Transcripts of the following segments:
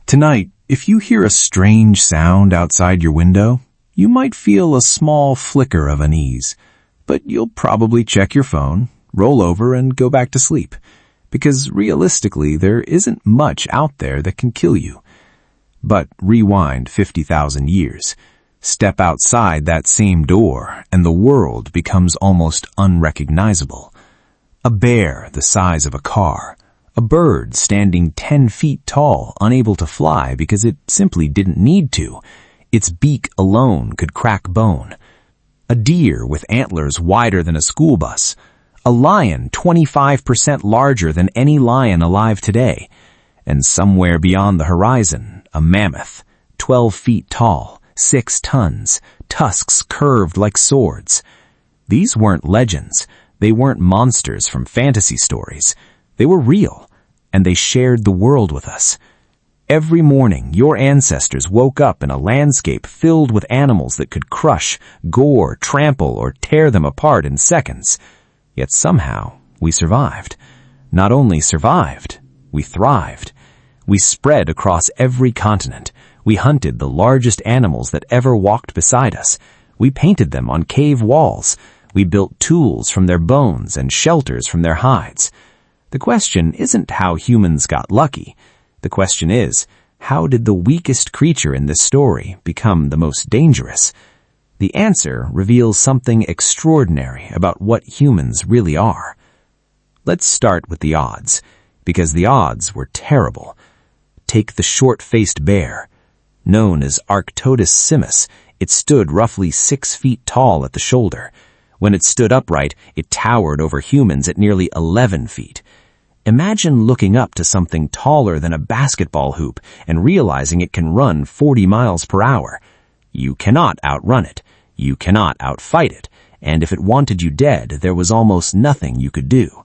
Tonight, if you hear a strange sound outside your window, you might feel a small flicker of unease, but you'll probably check your phone, roll over, and go back to sleep, because realistically there isn't much out there that can kill you. But rewind 50,000 years. Step outside that same door, and the world becomes almost unrecognizable. A bear the size of a car. A bird standing 10 feet tall, unable to fly because it simply didn't need to. Its beak alone could crack bone. A deer with antlers wider than a school bus. A lion 25% larger than any lion alive today. And somewhere beyond the horizon, a mammoth, 12 feet tall, 6 tons, tusks curved like swords. These weren't legends. They weren't monsters from fantasy stories. They were real, and they shared the world with us. Every morning, your ancestors woke up in a landscape filled with animals that could crush, gore, trample, or tear them apart in seconds. Yet somehow, we survived. Not only survived, we thrived. We spread across every continent. We hunted the largest animals that ever walked beside us. We painted them on cave walls. We built tools from their bones and shelters from their hides. The question isn't how humans got lucky. The question is, how did the weakest creature in this story become the most dangerous? The answer reveals something extraordinary about what humans really are. Let's start with the odds, because the odds were terrible. Take the short-faced bear. Known as Archaeototus simus, it stood roughly 6 feet tall at the shoulder. When it stood upright, it towered over humans at nearly 11 feet. Imagine looking up to something taller than a basketball hoop and realizing it can run 40 miles per hour. You cannot outrun it. You cannot outfight it. And if it wanted you dead, there was almost nothing you could do.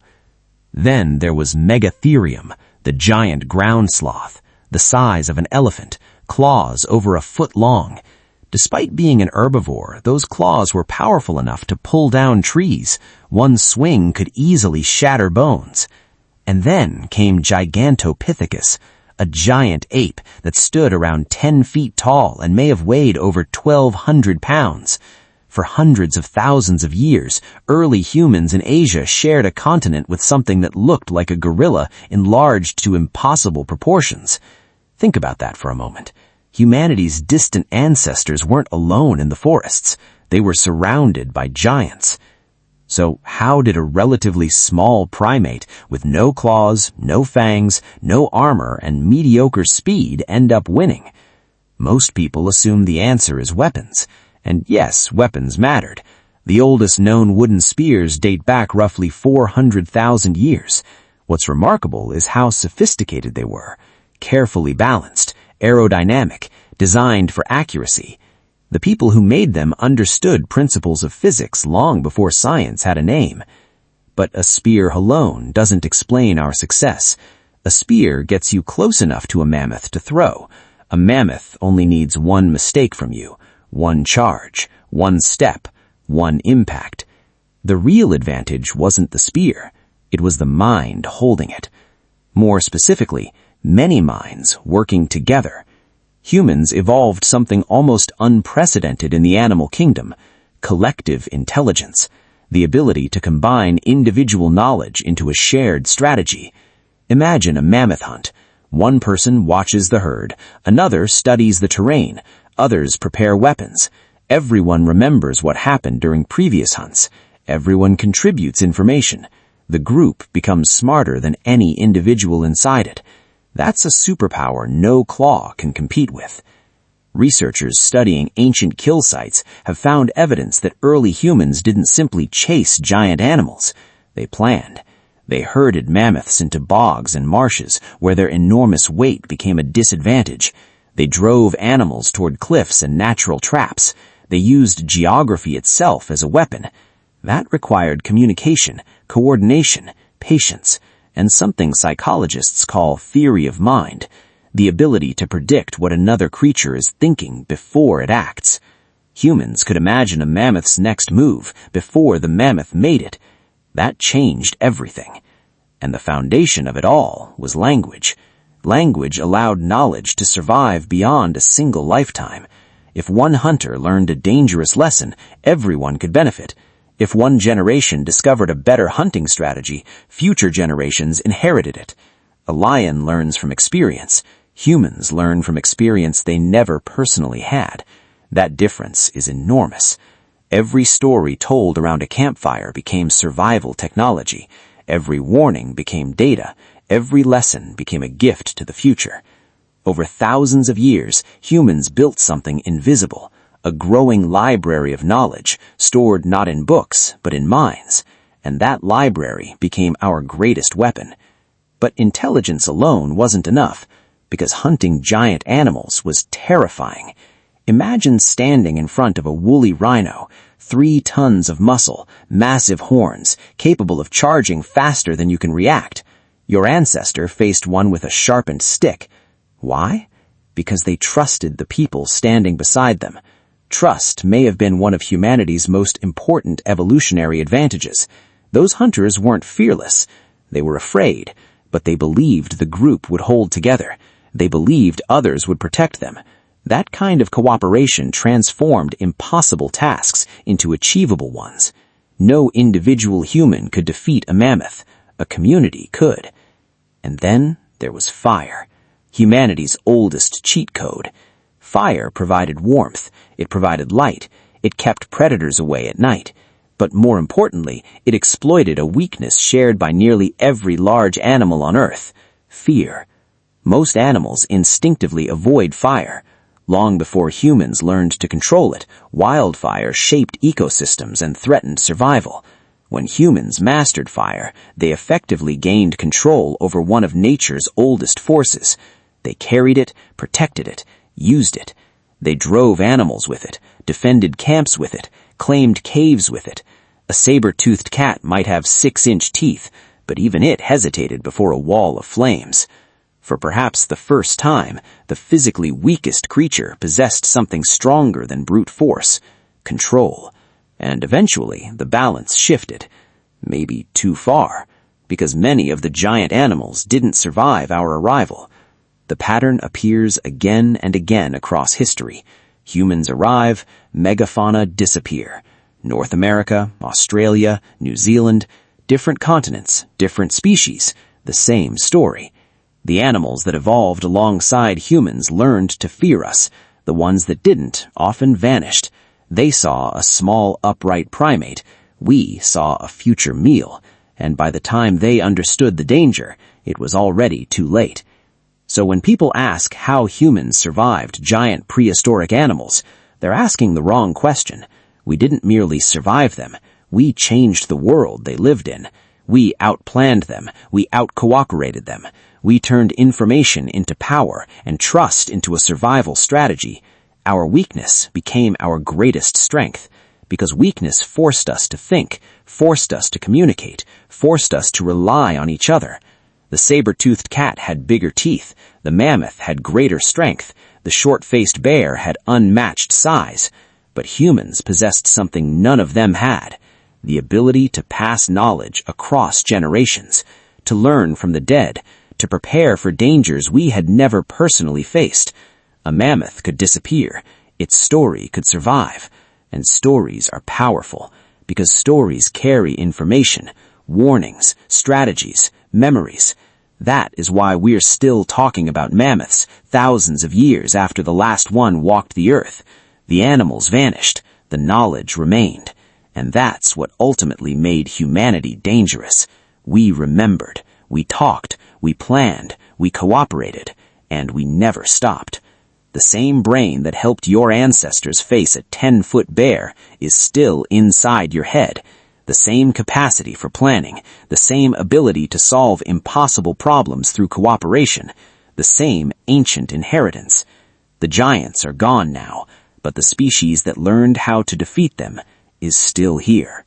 Then there was Megatherium, the giant ground sloth, the size of an elephant, claws over a foot long. Despite being an herbivore, those claws were powerful enough to pull down trees. One swing could easily shatter bones. And then came Gigantopithecus, a giant ape that stood around 10 feet tall and may have weighed over 1,200 pounds. For hundreds of thousands of years, early humans in Asia shared a continent with something that looked like a gorilla enlarged to impossible proportions. Think about that for a moment. Humanity's distant ancestors weren't alone in the forests. They were surrounded by giants. So how did a relatively small primate with no claws, no fangs, no armor, and mediocre speed end up winning? Most people assume the answer is weapons. And yes, weapons mattered. The oldest known wooden spears date back roughly 400,000 years. What's remarkable is how sophisticated they were. Carefully balanced, aerodynamic, designed for accuracy. The people who made them understood principles of physics long before science had a name. But a spear alone doesn't explain our success. A spear gets you close enough to a mammoth to throw. A mammoth only needs one mistake from you, one charge, one step, one impact. The real advantage wasn't the spear. It was the mind holding it. More specifically, many minds working together. Humans evolved something almost unprecedented in the animal kingdom, collective intelligence, the ability to combine individual knowledge into a shared strategy. Imagine a mammoth hunt. One person watches the herd, another studies the terrain, others prepare weapons. Everyone remembers what happened during previous hunts. Everyone contributes information. The group becomes smarter than any individual inside it. That's a superpower no claw can compete with. Researchers studying ancient kill sites have found evidence that early humans didn't simply chase giant animals. They planned. They herded mammoths into bogs and marshes where their enormous weight became a disadvantage. They drove animals toward cliffs and natural traps. They used geography itself as a weapon. That required communication, coordination, patience, and something psychologists call theory of mind, the ability to predict what another creature is thinking before it acts. Humans could imagine a mammoth's next move before the mammoth made it. That changed everything. And the foundation of it all was language. Language allowed knowledge to survive beyond a single lifetime. If one hunter learned a dangerous lesson, everyone could benefit. If one generation discovered a better hunting strategy, future generations inherited it. A lion learns from experience. Humans learn from experience they never personally had. That difference is enormous. Every story told around a campfire became survival technology. Every warning became data. Every lesson became a gift to the future. Over thousands of years, humans built something invisible, a growing library of knowledge, stored not in books, but in minds. And that library became our greatest weapon. But intelligence alone wasn't enough, because hunting giant animals was terrifying. Imagine standing in front of a woolly rhino, 3 tons of muscle, massive horns, capable of charging faster than you can react. Your ancestor faced one with a sharpened stick. Why? Because they trusted the people standing beside them. Trust may have been one of humanity's most important evolutionary advantages. Those hunters weren't fearless. They were afraid, but they believed the group would hold together. They believed others would protect them. That kind of cooperation transformed impossible tasks into achievable ones. No individual human could defeat a mammoth. A community could. And then there was fire, humanity's oldest cheat code. Fire provided warmth, it provided light, it kept predators away at night. But more importantly, it exploited a weakness shared by nearly every large animal on Earth: fear. Most animals instinctively avoid fire. Long before humans learned to control it, wildfire shaped ecosystems and threatened survival. When humans mastered fire, they effectively gained control over one of nature's oldest forces. They carried it, protected it, used it. They drove animals with it, defended camps with it, claimed caves with it. A saber-toothed cat might have 6-inch teeth, but even it hesitated before a wall of flames. For perhaps the first time, the physically weakest creature possessed something stronger than brute force: control. And eventually, the balance shifted. Maybe too far, because many of the giant animals didn't survive our arrival. The pattern appears again and again across history. Humans arrive, megafauna disappear. North America, Australia, New Zealand, different continents, different species, the same story. The animals that evolved alongside humans learned to fear us. The ones that didn't often vanished. They saw a small upright primate. We saw a future meal. And by the time they understood the danger, it was already too late. So when people ask how humans survived giant prehistoric animals, they're asking the wrong question. We didn't merely survive them. We changed the world they lived in. We outplanned them. We outcooperated them. We turned information into power and trust into a survival strategy. Our weakness became our greatest strength, because weakness forced us to think, forced us to communicate, forced us to rely on each other. The saber-toothed cat had bigger teeth, the mammoth had greater strength, the short-faced bear had unmatched size. But humans possessed something none of them had: the ability to pass knowledge across generations, to learn from the dead, to prepare for dangers we had never personally faced. A mammoth could disappear, its story could survive. And stories are powerful, because stories carry information, warnings, strategies, memories. That is why we're still talking about mammoths thousands of years after the last one walked the earth. The animals vanished, the knowledge remained. And that's what ultimately made humanity dangerous. We remembered, we talked, we planned, we cooperated, and we never stopped. The same brain that helped your ancestors face a 10-foot bear is still inside your head. The same capacity for planning, the same ability to solve impossible problems through cooperation, the same ancient inheritance. The giants are gone now, but the species that learned how to defeat them is still here.